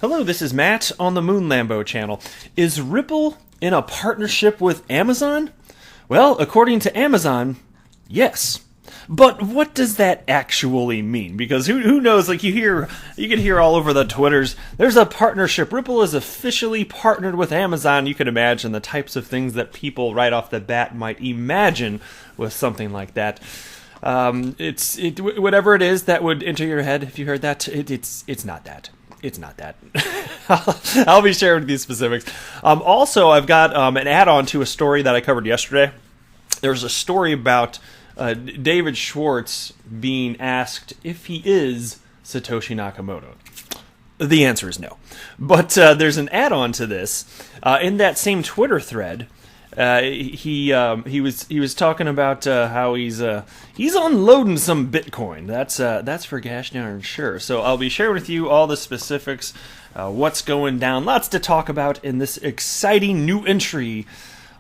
Hello, this is Matt on the Moon Lambo channel. Is Ripple in a partnership with Amazon? Well, according to Amazon, yes. But what does that actually mean? Because who knows, like you can hear all over the Twitters, there's a partnership. Ripple is officially partnered with Amazon. You can imagine the types of things that people right off the bat might imagine with something like that. Whatever it is that would enter your head if you heard that, it's not that. It's not that. I'll be sharing with you specifics. Also, I've got an add-on to a story that I covered yesterday. There's a story about David Schwartz being asked if he is Satoshi Nakamoto. The answer is no. But there's an add-on to this. In that same Twitter thread, he was talking about how he's unloading some Bitcoin. That's for gosh darn sure. So I'll be sharing with you all the specifics, what's going down. Lots to talk about in this exciting new entry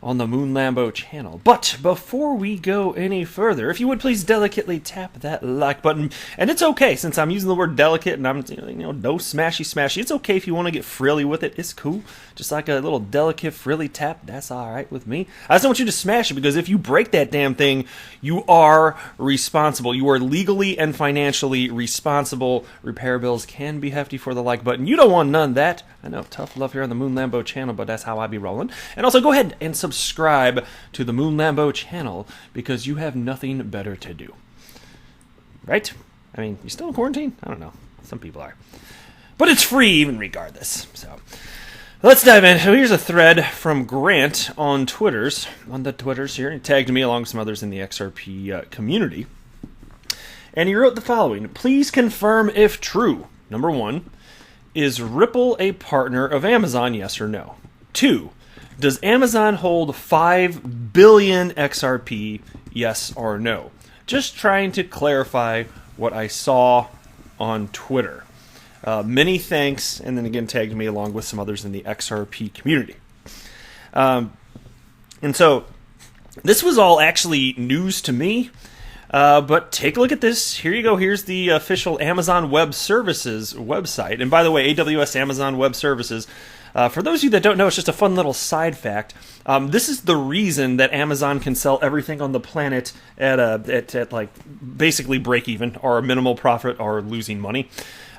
on the Moon Lambo channel. But before we go any further, if you would please delicately tap that like button. And it's okay, since I'm using the word delicate and I'm no smashy. It's okay if you want to get frilly with it. It's cool. Just like a little delicate frilly tap, that's alright with me. I just don't want you to smash it, because if you break that damn thing, you are responsible. You are legally and financially responsible. Repair bills can be hefty for the like button. You don't want none of that. I know, tough love here on the Moon Lambo channel, but that's how I be rolling. And also go ahead and subscribe to the Moon Lambo channel, because you have nothing better to do. Right? I mean, you still in quarantine? I don't know. Some people are. But it's free even regardless. So let's dive in. So here's a thread from Grant on the Twitters here. He tagged me along with some others in the XRP community. And he wrote the following. Please confirm if true. Number 1. Is Ripple a partner of Amazon, yes or no? 2. Does Amazon hold 5 billion XRP, yes or no? Just trying to clarify what I saw on Twitter. Many thanks, and then again tagged me along with some others in the XRP community. And so, this was all actually news to me. But take a look at this. Here you go. Here's the official Amazon Web Services website. And by the way, AWS Amazon Web Services, for those of you that don't know, it's just a fun little side fact. This is the reason that Amazon can sell everything on the planet at like basically break even or a minimal profit or losing money.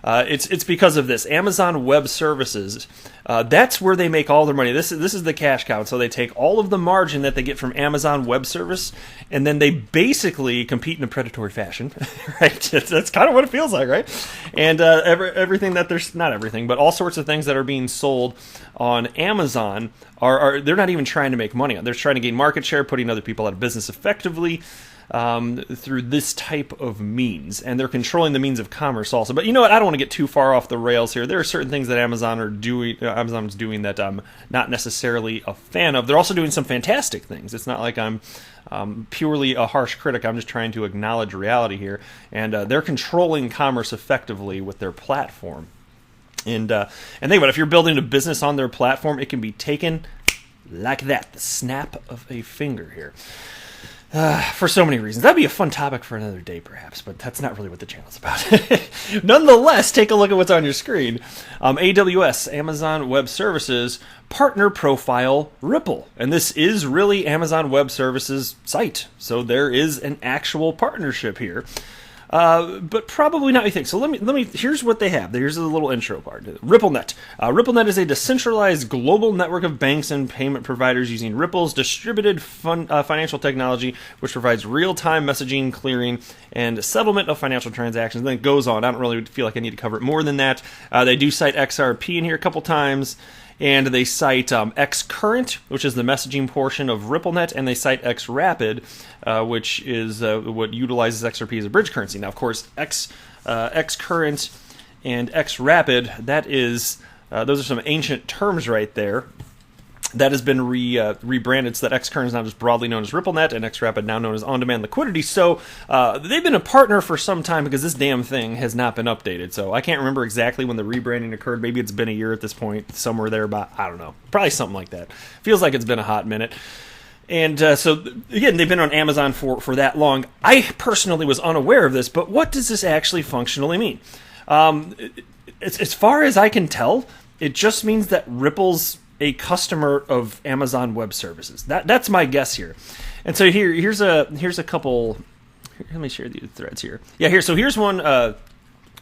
It's because of this. Amazon Web Services, that's where they make all their money. This is the cash cow. So they take all of the margin that they get from Amazon Web Service, and then they basically compete in a predatory fashion, right? That's kind of what it feels like, right? And everything that there's, not everything, but all sorts of things that are being sold on Amazon are they're not even trying to make money on. They're trying to gain market share, putting other people out of business effectively. Through this type of means, and they're controlling the means of commerce also. But you know what? I don't want to get too far off the rails here. There are certain things that Amazon is doing that I'm not necessarily a fan of. They're also doing some fantastic things. It's not like I'm purely a harsh critic. I'm just trying to acknowledge reality here, and they're controlling commerce effectively with their platform. And think about it, if you're building a business on their platform, it can be taken like that, the snap of a finger here. For so many reasons. That'd be a fun topic for another day, perhaps, but that's not really what the channel's about. Nonetheless, take a look at what's on your screen. AWS, Amazon Web Services, partner profile Ripple. And this is really Amazon Web Services' site. So there is an actual partnership here. But probably not, you think. So let me. Here's what they have. Here's a little intro part. RippleNet. RippleNet is a decentralized global network of banks and payment providers using Ripple's distributed financial technology, which provides real-time messaging, clearing, and settlement of financial transactions. And then it goes on. I don't really feel like I need to cover it more than that. They do cite XRP in here a couple times. And they cite xCurrent, which is the messaging portion of RippleNet, and they cite xRapid, which is what utilizes XRP as a bridge currency. Now, of course, xCurrent and xRapid, that is, those are some ancient terms right there. That has been rebranded so that xCurrent is now just broadly known as RippleNet, and xRapid now known as On-Demand Liquidity. So they've been a partner for some time, because this damn thing has not been updated. So I can't remember exactly when the rebranding occurred. Maybe it's been a year at this point, somewhere there about, I don't know, probably something like that. Feels like it's been a hot minute. And so, again, they've been on Amazon for that long. I personally was unaware of this, but what does this actually functionally mean? as far as I can tell, it just means that Ripple's a customer of Amazon Web Services. That's my guess here. And so here's a couple. Let me share these threads here. Yeah, here's one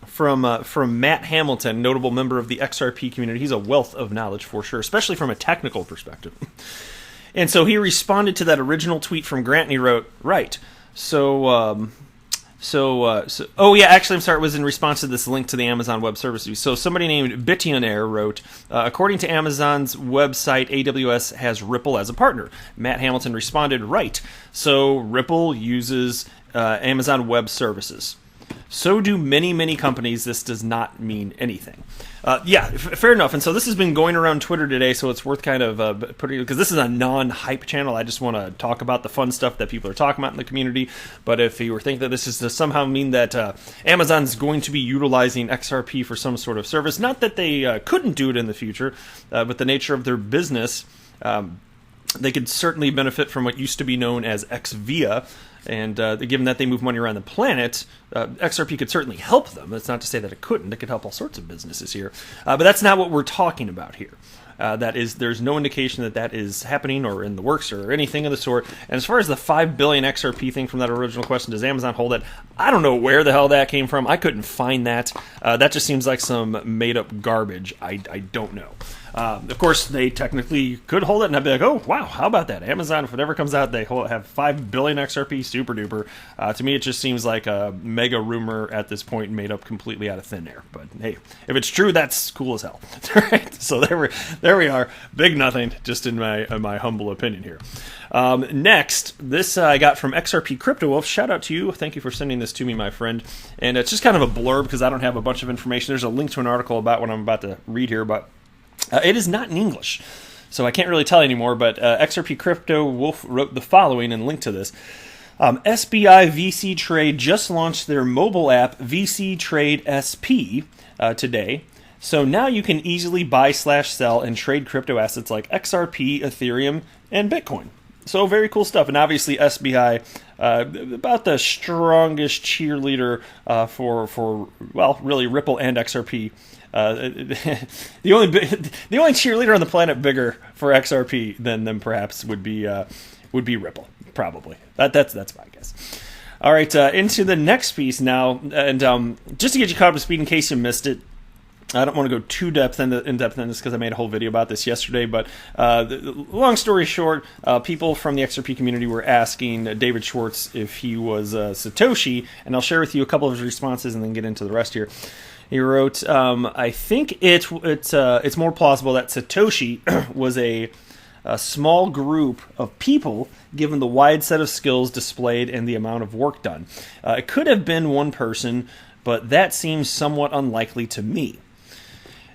from Matt Hamilton, notable member of the XRP community. He's a wealth of knowledge for sure, especially from a technical perspective. And so he responded to that original tweet from Grant, and he wrote, right. Oh yeah, actually, I'm sorry, it was in response to this link to the Amazon Web Services. So somebody named Bitionaire wrote, according to Amazon's website, AWS has Ripple as a partner. Matt Hamilton responded, right. So Ripple uses Amazon Web Services. So do many companies. This does not mean anything. Fair enough. And so this has been going around Twitter today, so it's worth kind of putting, because this is a non-hype channel. I just want to talk about the fun stuff that people are talking about in the community. But if you were thinking that this is to somehow mean that Amazon's going to be utilizing XRP for some sort of service, not that they couldn't do it in the future, but the nature of their business, they could certainly benefit from what used to be known as XVIA. And given that they move money around the planet, XRP could certainly help them. That's not to say that it couldn't. It could help all sorts of businesses here. But that's not what we're talking about here. There's no indication that is happening or in the works or anything of the sort. And as far as the 5 billion XRP thing from that original question, does Amazon hold it? I don't know where the hell that came from. I couldn't find that. That just seems like some made-up garbage. I don't know. Of course, they technically could hold it, and I'd be like, oh, wow, how about that? Amazon, if it ever comes out, they have 5 billion XRP, super duper. To me, it just seems like a mega rumor at this point made up completely out of thin air. But hey, if it's true, that's cool as hell. Right? So there we are. Big nothing, just in my humble opinion here. Next, this I got from XRP Crypto Wolf. Shout out to you. Thank you for sending this to me, my friend. And it's just kind of a blurb because I don't have a bunch of information. There's a link to an article about what I'm about to read here, but it is not in English, so I can't really tell anymore, but XRP Crypto Wolf wrote the following and linked to this. SBI VC Trade just launched their mobile app, VC Trade SP, today. So now you can easily buy/sell and trade crypto assets like XRP, Ethereum, and Bitcoin. So very cool stuff. And obviously SBI, about the strongest cheerleader for really Ripple and XRP. The only cheerleader on the planet bigger for XRP than them perhaps would be Ripple, probably. That's my guess. All right, into the next piece now, and just to get you caught up to speed in case you missed it. I don't want to go too in depth in this because I made a whole video about this yesterday, but long story short, people from the XRP community were asking David Schwartz if he was Satoshi, and I'll share with you a couple of his responses and then get into the rest here. He wrote, I think it's more plausible that Satoshi was a small group of people given the wide set of skills displayed and the amount of work done. It could have been one person, but that seems somewhat unlikely to me.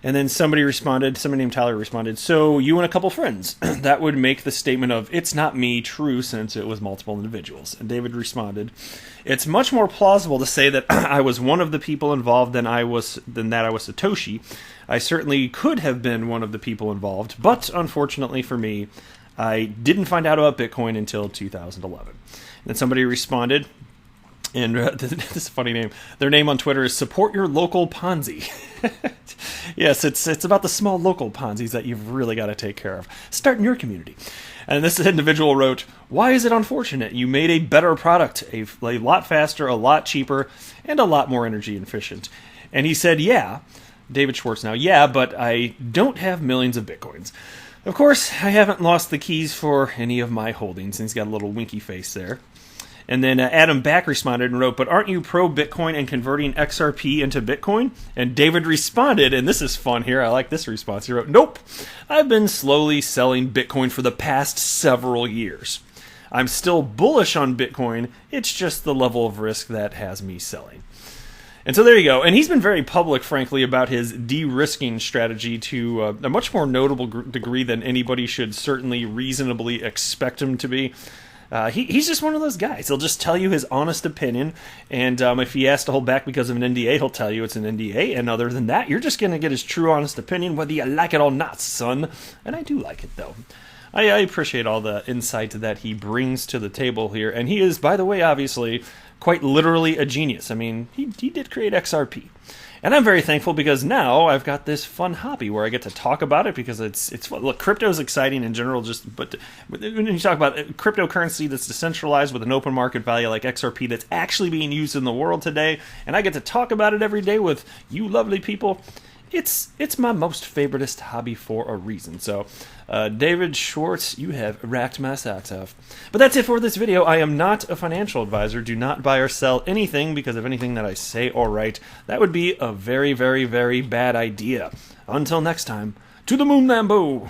And then somebody named Tyler responded, so you and a couple friends. That would make the statement of, it's not me, true, since it was multiple individuals. And David responded, it's much more plausible to say that I was one of the people involved than that I was Satoshi. I certainly could have been one of the people involved, but unfortunately for me, I didn't find out about Bitcoin until 2011. And then somebody responded, and this is a funny name. Their name on Twitter is Support Your Local Ponzi. Yes, it's about the small local Ponzi's that you've really got to take care of. Start in your community. And this individual wrote, why is it unfortunate? You made a better product, a lot faster, a lot cheaper, and a lot more energy efficient. And he said, yeah, David Schwartz now, yeah, but I don't have millions of Bitcoins. Of course, I haven't lost the keys for any of my holdings. And he's got a little winky face there. And then Adam Back responded and wrote, but aren't you pro-Bitcoin and converting XRP into Bitcoin? And David responded, and this is fun here, I like this response. He wrote, nope, I've been slowly selling Bitcoin for the past several years. I'm still bullish on Bitcoin, it's just the level of risk that has me selling. And so there you go. And he's been very public, frankly, about his de-risking strategy to a much more notable degree than anybody should certainly reasonably expect him to be. He's just one of those guys. He'll just tell you his honest opinion, and if he has to hold back because of an NDA, he'll tell you it's an NDA, and other than that, you're just going to get his true honest opinion, whether you like it or not, son. And I do like it, though. I appreciate all the insight that he brings to the table here, and he is, by the way, obviously, quite literally a genius. I mean, he did create XRP. And I'm very thankful because now I've got this fun hobby where I get to talk about it because it's fun. Look, crypto is exciting in general, but when you talk about cryptocurrency that's decentralized with an open market value like XRP that's actually being used in the world today, and I get to talk about it every day with you lovely people, it's my most favoritist hobby for a reason. So, David Schwartz, you have racked my socks off. But that's it for this video. I am not a financial advisor. Do not buy or sell anything because of anything that I say or write. That would be a very, very, very bad idea. Until next time, to the moon, Lambo!